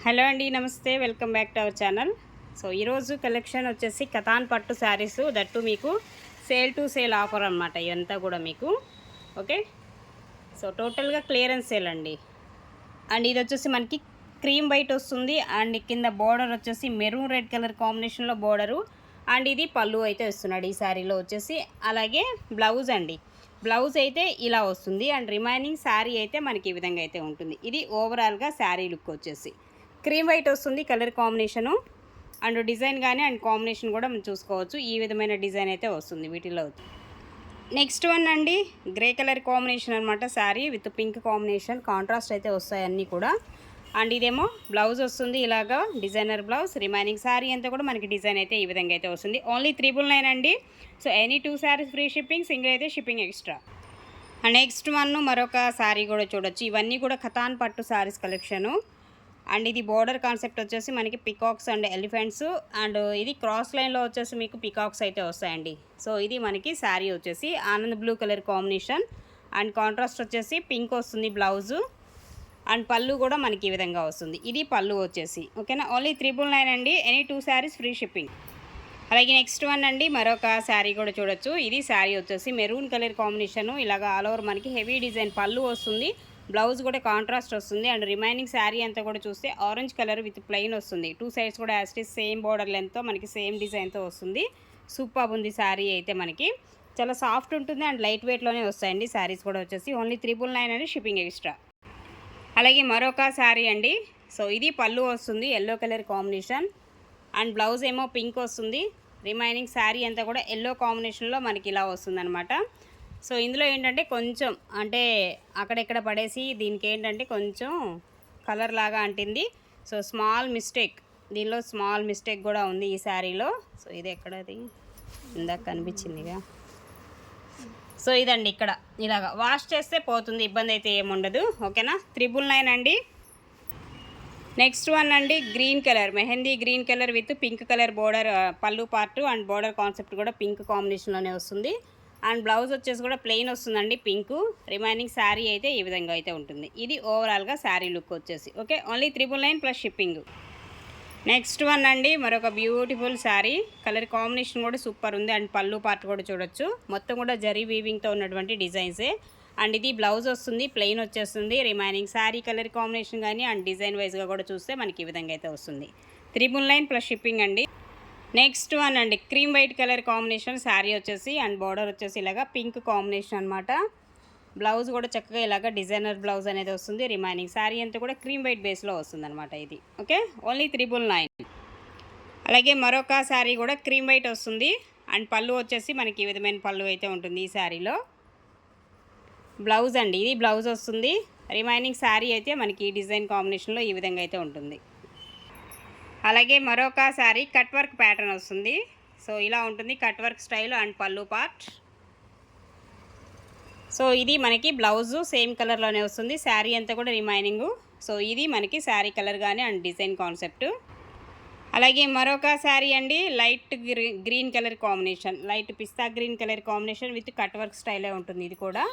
Hello అండి, నమస్తే. Welcome back to our channel. So ఈరోజు కలెక్షన్ వచ్చేసి కథాన్ పట్టు శారీస్, దట్టు మీకు సేల్ టు సేల్ ఆఫర్ అనమాట. ఇదంతా కూడా మీకు ఓకే. సో టోటల్గా క్లియరెన్స్ సేల్ అండి. అండ్ ఇది వచ్చేసి మనకి క్రీమ్ వైట్ వస్తుంది. అండ్ కింద బోర్డర్ వచ్చేసి మెరూన్ రెడ్ కలర్ కాంబినేషన్లో బోర్డరు. అండ్ ఇది పళ్ళు అయితే వస్తున్నాడు ఈ శారీలో వచ్చేసి. అలాగే బ్లౌజ్ అండి, బ్లౌజ్ అయితే ఇలా వస్తుంది. అండ్ రిమైనింగ్ శారీ అయితే మనకి ఈ విధంగా అయితే ఉంటుంది. ఇది ఓవరాల్గా శారీ లుక్ వచ్చేసి క్రీమ్ వైట్ వస్తుంది కలర్ కాంబినేషను. అండ్ డిజైన్ కానీ అండ్ కాంబినేషన్ కూడా మనం చూసుకోవచ్చు. ఈ విధమైన డిజైన్ అయితే వస్తుంది వీటిలో. నెక్స్ట్ వన్ అండి, గ్రే కలర్ కాంబినేషన్ అనమాట. Sari with pink combination, contrast అయితే వస్తాయి అన్నీ కూడా. అండ్ ఇదేమో బ్లౌజ్ వస్తుంది ఇలాగా డిజైనర్ బ్లౌజ్. రిమైనింగ్ శారీ అంతా కూడా మనకి డిజైన్ అయితే ఈ విధంగా అయితే వస్తుంది. ఓన్లీ 999 అండి. So any 2 saris free shipping, single అయితే shipping extra. And next one మరొక శారీ కూడా చూడొచ్చు. ఇవన్నీ కూడా కథాన్ పట్టు శారీస్ కలెక్షను. అండ్ ఇది బోర్డర్ కాన్సెప్ట్ వచ్చేసి మనకి పికాక్స్ అండ్ ఎలిఫెంట్స్. అండ్ ఇది క్రాస్ లైన్లో వచ్చేసి మీకు పికాక్స్ అయితే వస్తాయండి. సో ఇది మనకి శారీ వచ్చేసి Anand blue colour combination. And contrast వచ్చేసి పింక్ వస్తుంది బ్లౌజు. అండ్ పళ్ళు కూడా మనకి ఈ విధంగా వస్తుంది. ఇది పళ్ళు వచ్చేసి ఓకేనా. ఓన్లీ 999 అండి. Any 2 saris free shipping. అలాగే నెక్స్ట్ వన్ అండి, మరొక శారీ కూడా చూడొచ్చు. ఇది శారీ వచ్చేసి మెరూన్ కలర్ కాంబినేషను. ఇలాగ ఆల్ ఓవర్ మనకి హెవీ డిజైన్ పళ్ళు వస్తుంది, బ్లౌజ్ కూడా కాంట్రాస్ట్ వస్తుంది. అండ్ రిమైనింగ్ శారీ అంతా కూడా చూస్తే ఆరెంజ్ కలర్ విత్ ప్లెయిన్ వస్తుంది. 2 సైడ్స్ కూడా యాస్టిస్ సేమ్ బోర్డర్ లెంత్తో మనకి సేమ్ డిజైన్తో వస్తుంది. సూపర్ ఉంది శారీ అయితే మనకి. చాలా సాఫ్ట్ ఉంటుంది అండ్ లైట్ వెయిట్లోనే వస్తాయండి శారీస్ కూడా వచ్చేసి. ఓన్లీ 999 అండి, షిప్పింగ్ ఎక్స్ట్రా. అలాగే మరొక శారీ అండి. సో ఇది పళ్ళు వస్తుంది yellow colour combination. And blouse ఏమో పింక్ వస్తుంది. రిమైనింగ్ శారీ అంతా కూడా ఎల్లో కాంబినేషన్లో మనకి ఇలా వస్తుందన్నమాట. సో ఇందులో ఏంటంటే కొంచెం అంటే అక్కడెక్కడ పడేసి దీనికి ఏంటంటే కొంచెం కలర్ లాగా అంటింది. సో స్మాల్ మిస్టేక్, దీనిలో స్మాల్ మిస్టేక్ కూడా ఉంది ఈ శారీలో. సో ఇది ఎక్కడది ఇందాక కనిపించిందిగా. సో ఇదండి, ఇక్కడ ఇలాగా వాష్ చేస్తే పోతుంది, ఇబ్బంది అయితే ఏముండదు ఓకేనా. 999 అండి. నెక్స్ట్ వన్ అండి, green colour mehndi green colour with pink colour border పళ్ళు పార్ట్. అండ్ బోర్డర్ కాన్సెప్ట్ కూడా పింక్ కాంబినేషన్లోనే వస్తుంది. అండ్ బ్లౌజ్ వచ్చేసి కూడా ప్లెయిన్ వస్తుందండి పింక్. రిమైనింగ్ శారీ అయితే ఈ విధంగా అయితే ఉంటుంది. ఇది ఓవరాల్గా శారీ లుక్ వచ్చేసి okay. Only 999 plus shipping. Next one అండి, మరొక బ్యూటిఫుల్ శారీ. కలర్ కాంబినేషన్ కూడా సూపర్ ఉంది. అండ్ పళ్ళు పార్ట్ కూడా చూడొచ్చు, మొత్తం కూడా జరీ వీవింగ్తో ఉన్నటువంటి డిజైన్సే. అండ్ ఇది బ్లౌజ్ వస్తుంది, ప్లెయిన్ వచ్చేస్తుంది. రిమైనింగ్ శారీ కలర్ కాంబినేషన్ కానీ అండ్ డిజైన్ వైజ్గా కూడా చూస్తే మనకి ఈ విధంగా అయితే వస్తుంది. 999 ప్లస్ షిప్పింగ్ అండి. నెక్స్ట్ వన్ అండి, cream white colour combination sari వచ్చేసి. అండ్ బార్డర్ వచ్చేసి ఇలాగా పింక్ కాంబినేషన్ అనమాట. బ్లౌజ్ కూడా చక్కగా ఇలాగ డిజైనర్ బ్లౌజ్ అనేది వస్తుంది. రిమైనింగ్ శారీ అంతా కూడా క్రీమ్ వైట్ బేస్లో వస్తుంది అనమాట ఇది ఓకే. ఓన్లీ 999. అలాగే మరొక శారీ కూడా క్రీమ్ వైట్ వస్తుంది. అండ్ పళ్ళు వచ్చేసి మనకి ఈ విధమైన పళ్ళు అయితే ఉంటుంది ఈ శారీలో. బ్లౌజ్ అండి, ఇది బ్లౌజ్ వస్తుంది. రిమైనింగ్ శారీ అయితే మనకి డిజైన్ కాంబినేషన్లో ఈ విధంగా అయితే ఉంటుంది. అలాగే మరొక శారీ కట్ వర్క్ ప్యాటర్న్ వస్తుంది. సో ఇలా ఉంటుంది cut work style and pallu part. So ఇది మనకి బ్లౌజు సేమ్ కలర్లోనే వస్తుంది. శారీ అంతా కూడా రిమైనింగు. సో ఇది మనకి శారీ కలర్ కానీ అండ్ డిజైన్ కాన్సెప్ట్. అలాగే మరొక శారీ అండి, light green colour combination, light pista green colour combination with cut work స్టైలే ఉంటుంది ఇది కూడా.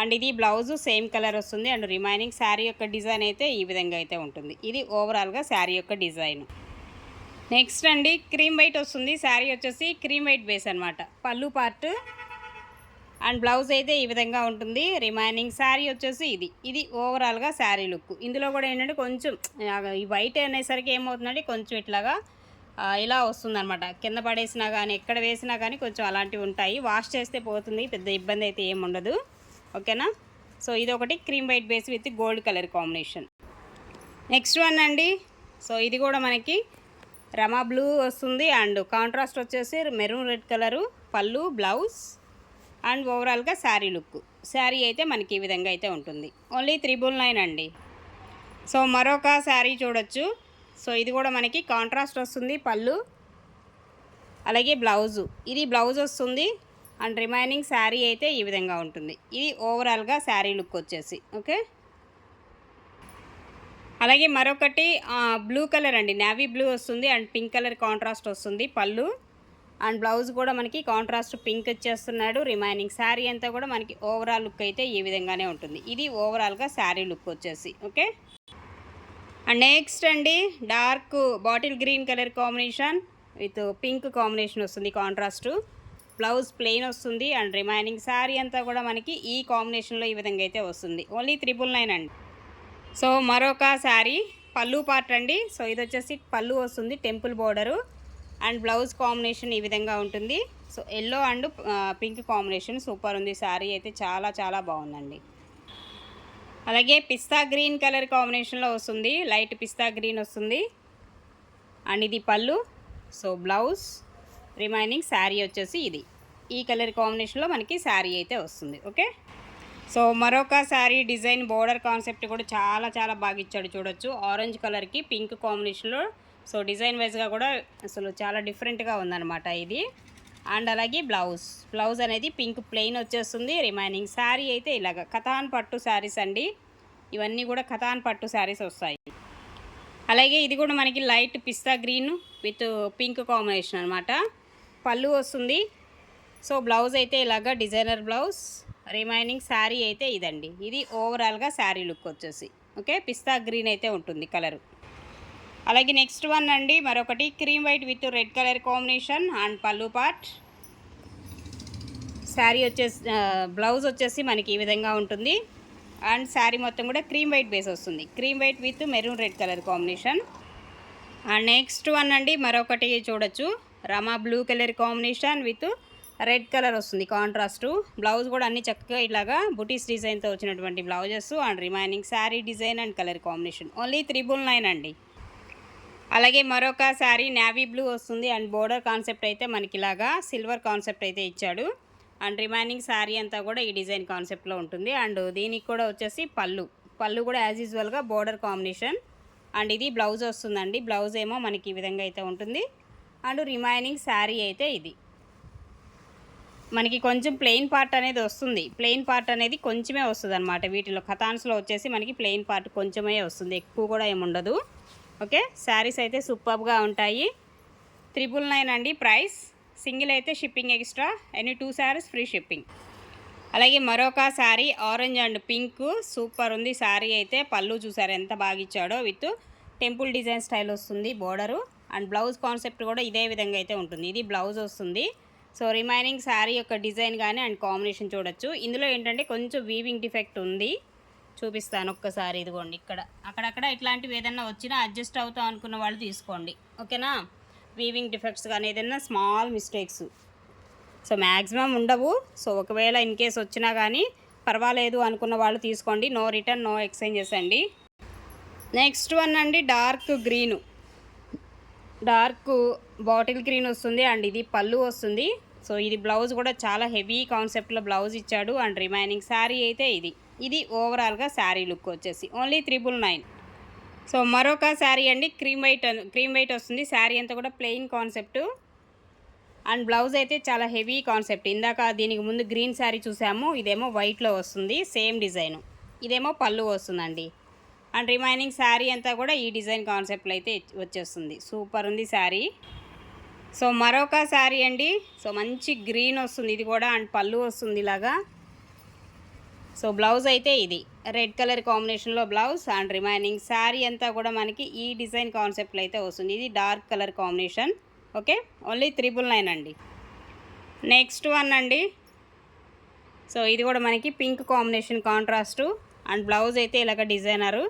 అండ్ ఇది బ్లౌజు సేమ్ కలర్ వస్తుంది. అండ్ రిమైనింగ్ శారీ యొక్క డిజైన్ అయితే ఈ విధంగా అయితే ఉంటుంది. ఇది ఓవరాల్గా శారీ యొక్క డిజైన్. నెక్స్ట్ అండి, క్రీమ్ వైట్ వస్తుంది. శారీ వచ్చేసి క్రీమ్ వైట్ బేస్ అనమాట. పళ్ళు పార్ట్ అండ్ బ్లౌజ్ అయితే ఈ విధంగా ఉంటుంది. రిమైనింగ్ శారీ వచ్చేసి ఇది ఓవరాల్గా శారీ లుక్. ఇందులో కూడా ఏంటంటే కొంచెం ఈ వైట్ అనేసరికి ఏమవుతుందంటే కొంచెం ఇట్లాగా ఇలా వస్తుందన్నమాట. కింద పడేసినా కానీ ఎక్కడ వేసినా కానీ కొంచెం అలాంటివి ఉంటాయి. వాష్ చేస్తే పోతుంది, పెద్ద ఇబ్బంది అయితే ఏముండదు ఓకేనా. సో ఇది ఒకటి cream white base with gold colour combination. Next one అండి, సో ఇది కూడా మనకి రమా బ్లూ వస్తుంది. అండ్ కాంట్రాస్ట్ వచ్చేసి మెరూన్ రెడ్ కలరు, పళ్ళు బ్లౌజ్. అండ్ ఓవరాల్గా శారీ లుక్. శారీ అయితే మనకి ఈ విధంగా అయితే ఉంటుంది. ఓన్లీ 999 అండి. సో మరొక శారీ చూడొచ్చు. సో ఇది కూడా మనకి కాంట్రాస్ట్ వస్తుంది పళ్ళు, అలాగే బ్లౌజు. ఇది బ్లౌజ్ వస్తుంది. అండ్ రిమైనింగ్ శారీ అయితే ఈ విధంగా ఉంటుంది. ఇది ఓవరాల్గా శారీ లుక్ వచ్చేసి ఓకే. అలాగే మరొకటి బ్లూ కలర్ అండి, నేవీ బ్లూ వస్తుంది. అండ్ పింక్ కలర్ కాంట్రాస్ట్ వస్తుంది పళ్ళు. అండ్ బ్లౌజ్ కూడా మనకి కాంట్రాస్ట్ పింక్ ఇచ్చేస్తున్నాడు. రిమైనింగ్ శారీ అంతా కూడా మనకి ఓవరాల్ లుక్ అయితే ఈ విధంగానే ఉంటుంది. ఇది ఓవరాల్గా శారీ లుక్ వచ్చేసి ఓకే. అండ్ నెక్స్ట్ అండి dark bottle green colour combination with pink combination వస్తుంది కాంట్రాస్ట్. బ్లౌజ్ ప్లెయిన్ వస్తుంది అండ్ రిమైనింగ్ శారీ అంతా కూడా మనకి ఈ కాంబినేషన్లో ఈ విధంగా అయితే వస్తుంది. ఓన్లీ 999 అండి. సో మరొక శారీ పళ్ళు పార్ట్ అండి. సో ఇది వచ్చేసి పళ్ళు వస్తుంది, temple border and blouse combination ఈ విధంగా ఉంటుంది. So yellow and pink combination super ఉంది. శారీ అయితే చాలా చాలా బాగుందండి. అలాగే పిస్తా గ్రీన్ కలర్ కాంబినేషన్లో వస్తుంది, లైట్ పిస్తా గ్రీన్ వస్తుంది అండ్ ఇది పళ్ళు. సో బ్లౌజ్ రిమైనింగ్ శారీ వచ్చేసి ఇది ఈ కలర్ కాంబినేషన్లో మనకి శారీ అయితే వస్తుంది. ఓకే, సో మరొక శారీ డిజైన్ బోర్డర్ కాన్సెప్ట్ కూడా చాలా చాలా బాగా ఇచ్చాడు. చూడొచ్చు ఆరెంజ్ కలర్కి పింక్ కాంబినేషన్లో. సో డిజైన్ వైజ్గా కూడా అసలు చాలా డిఫరెంట్గా ఉందన్నమాట ఇది. అండ్ అలాగే బ్లౌజ్ అనేది పింక్ ప్లెయిన్ వచ్చేస్తుంది. రిమైనింగ్ శారీ అయితే ఇలాగ కథాన్ పట్టు శారీస్ అండి. ఇవన్నీ కూడా కథాన్ పట్టు శారీస్ వస్తాయి. అలాగే ఇది కూడా మనకి light pista green with pink combination అనమాట. పళ్ళు వస్తుంది. సో బ్లౌజ్ అయితే ఇలాగ డిజైనర్ బ్లౌజ్. రిమైనింగ్ శారీ అయితే ఇదండి. ఇది ఓవరాల్గా శారీ లుక్ వచ్చేసి ఓకే, పిస్తా గ్రీన్ అయితే ఉంటుంది కలరు. అలాగే నెక్స్ట్ వన్ అండి మరొకటి cream white with red colour combination and pallu part. Sari వచ్చేసి బ్లౌజ్ వచ్చేసి మనకి ఈ విధంగా ఉంటుంది అండ్ శారీ మొత్తం కూడా క్రీమ్ వైట్ బేస్ వస్తుంది. Cream white with maroon red colour combination. And next one అండి మరొకటి చూడొచ్చు Rama blue colour combination with red colour వస్తుంది కాంట్రాస్ట్. బ్లౌజ్ కూడా అన్ని చక్కగా ఇలాగా బుటీస్ డిజైన్తో వచ్చినటువంటి blouses and remaining sari design and colour combination. Only 999 అండి. అలాగే మరొక శారీ నేవీ బ్లూ వస్తుంది అండ్ బోర్డర్ కాన్సెప్ట్ అయితే మనకి ఇలాగా సిల్వర్ కాన్సెప్ట్ అయితే ఇచ్చాడు అండ్ రిమైనింగ్ శారీ అంతా కూడా ఈ డిజైన్ కాన్సెప్ట్లో ఉంటుంది. అండ్ దీనికి కూడా వచ్చేసి పళ్ళు కూడా యాజ్ యూజువల్గా బోర్డర్ కాంబినేషన్ అండ్ ఇది బ్లౌజ్ వస్తుందండి. బ్లౌజ్ ఏమో మనకి ఈ విధంగా అయితే ఉంటుంది అండ్ రిమైనింగ్ శారీ అయితే ఇది మనకి కొంచెం ప్లెయిన్ పార్ట్ అనేది వస్తుంది. ప్లెయిన్ పార్ట్ అనేది కొంచెమే వస్తుంది అనమాట. వీటిలో కథాన్స్లో వచ్చేసి మనకి ప్లెయిన్ పార్ట్ కొంచెమే వస్తుంది, ఎక్కువ కూడా ఏముండదు. ఓకే, శారీస్ అయితే సూపర్గా ఉంటాయి. 999 అండి ప్రైస్. సింగిల్ అయితే shipping extra, any 2 saris free shipping. అలాగే మరొక sari orange and pink super ఉంది శారీ అయితే. పళ్ళు చూసారు ఎంత బాగా ఇచ్చాడో విత్ టెంపుల్ డిజైన్ స్టైల్ వస్తుంది బోర్డరు అండ్ బ్లౌజ్ కాన్సెప్ట్ కూడా ఇదే విధంగా అయితే ఉంటుంది. ఇది బ్లౌజ్ వస్తుంది. సో రిమైనింగ్ శారీ యొక్క డిజైన్ కానీ అండ్ కాంబినేషన్ చూడొచ్చు. ఇందులో ఏంటంటే కొంచెం వీవింగ్ డిఫెక్ట్ ఉంది, చూపిస్తాను ఒక్కసారి. ఇదిగోండి ఇక్కడ అక్కడక్కడ ఇట్లాంటివి ఏదైనా వచ్చినా అడ్జస్ట్ అవుతాం అనుకున్న వాళ్ళు తీసుకోండి. ఓకేనా, వీవింగ్ డిఫెక్ట్స్ కానీ ఏదైనా స్మాల్ మిస్టేక్స్ సో మ్యాక్సిమం ఉండవు. సో ఒకవేళ ఇన్ కేస్ వచ్చినా కానీ పర్వాలేదు అనుకున్న వాళ్ళు తీసుకోండి. నో రిటర్న్ నో ఎక్స్చేంజెస్ అండి. నెక్స్ట్ వన్ అండి డార్క్ బాటిల్ గ్రీన్ వస్తుంది అండ్ ఇది పళ్ళు వస్తుంది. సో ఇది బ్లౌజ్ కూడా చాలా హెవీ కాన్సెప్ట్లో బ్లౌజ్ ఇచ్చాడు అండ్ రిమైనింగ్ శారీ అయితే ఇది ఓవరాల్గా శారీ లుక్ వచ్చేసి ఓన్లీ 999. సో మరొక శారీ అండి క్రీమ్ వైట్ వస్తుంది. శారీ అంతా కూడా ప్లెయిన్ కాన్సెప్ట్ అండ్ బ్లౌజ్ అయితే చాలా హెవీ కాన్సెప్ట్. ఇందాక దీనికి ముందు గ్రీన్ శారీ చూసాము, ఇదేమో వైట్లో వస్తుంది సేమ్ డిజైను. ఇదేమో పళ్ళు వస్తుందండి అండ్ రిమైనింగ్ శారీ అంతా కూడా ఈ డిజైన్ కాన్సెప్ట్లో అయితే వచ్చేస్తుంది. సూపర్ ఉంది శారీ. సో మరొక శారీ అండి. సో మంచి గ్రీన్ వస్తుంది ఇది కూడా అండ్ పళ్ళు వస్తుంది ఇలాగా. సో బ్లౌజ్ అయితే ఇది రెడ్ కలర్ కాంబినేషన్లో బ్లౌజ్ అండ్ రిమైనింగ్ శారీ అంతా కూడా మనకి ఈ డిజైన్ కాన్సెప్ట్లో అయితే వస్తుంది. ఇది dark colour combination. Okay, only 999 అండి. నెక్స్ట్ వన్ అండి. సో ఇది కూడా మనకి pink combination contrast and blouse అయితే ఇలాగ డిజైనరు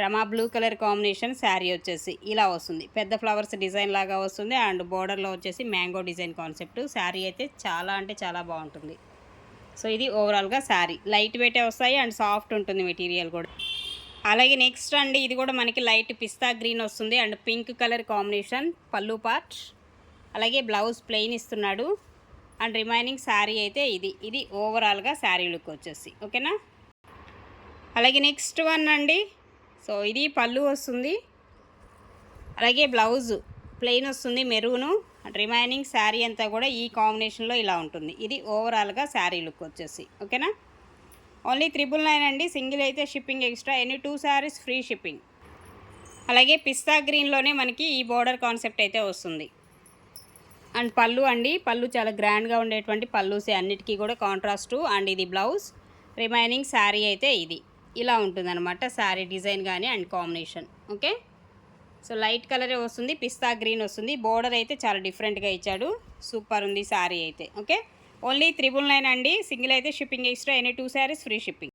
రమా బ్లూ కలర్ కాంబినేషన్. శారీ వచ్చేసి ఇలా వస్తుంది, పెద్ద ఫ్లవర్స్ డిజైన్ లాగా వస్తుంది అండ్ బోర్డర్లో వచ్చేసి మ్యాంగో డిజైన్ కాన్సెప్ట్. శారీ అయితే చాలా అంటే చాలా బాగుంటుంది. సో ఇది ఓవరాల్గా శారీ లైట్ వెయిటే వస్తాయి అండ్ సాఫ్ట్ ఉంటుంది మెటీరియల్ కూడా. అలాగే నెక్స్ట్ అండి ఇది కూడా మనకి లైట్ పిస్తా గ్రీన్ వస్తుంది అండ్ పింక్ కలర్ కాంబినేషన్ పళ్ళు పార్ట్. అలాగే బ్లౌజ్ ప్లెయిన్ ఇస్తున్నాడు అండ్ రిమైనింగ్ శారీ అయితే ఇది ఓవరాల్గా శారీ లుక్ వచ్చేసి ఓకేనా. అలాగే నెక్స్ట్ వన్ అండి. సో ఇది పళ్ళు వస్తుంది, అలాగే బ్లౌజ్ ప్లెయిన్ వస్తుంది మెరూను అండ్ రిమైనింగ్ శారీ అంతా కూడా ఈ కాంబినేషన్లో ఇలా ఉంటుంది. ఇది ఓవరాల్గా శారీ లుక్ వచ్చేసి ఓకేనా. ఓన్లీ 999 అండి. సింగిల్ అయితే shipping extra, any 2 saris free shipping. అలాగే పిస్తా గ్రీన్లోనే మనకి ఈ బోర్డర్ కాన్సెప్ట్ అయితే వస్తుంది అండ్ పళ్ళు అండి. పళ్ళు చాలా గ్రాండ్గా ఉండేటువంటి పళ్ళుసే అన్నిటికీ కూడా కాంట్రాస్టు అండ్ ఇది బ్లౌజ్. రిమైనింగ్ శారీ అయితే ఇది ఇలా ఉంటుందన్నమాట శారీ డిజైన్ కానీ and combination. Okay, so light కలరే వస్తుంది, పిస్తా గ్రీన్ వస్తుంది. బోర్డర్ అయితే చాలా డిఫరెంట్గా ఇచ్చాడు, సూపర్ ఉంది శారీ అయితే. ఓకే, ఓన్లీ 999 అండి. సింగిల్ అయితే shipping extra, any 2 saris free shipping.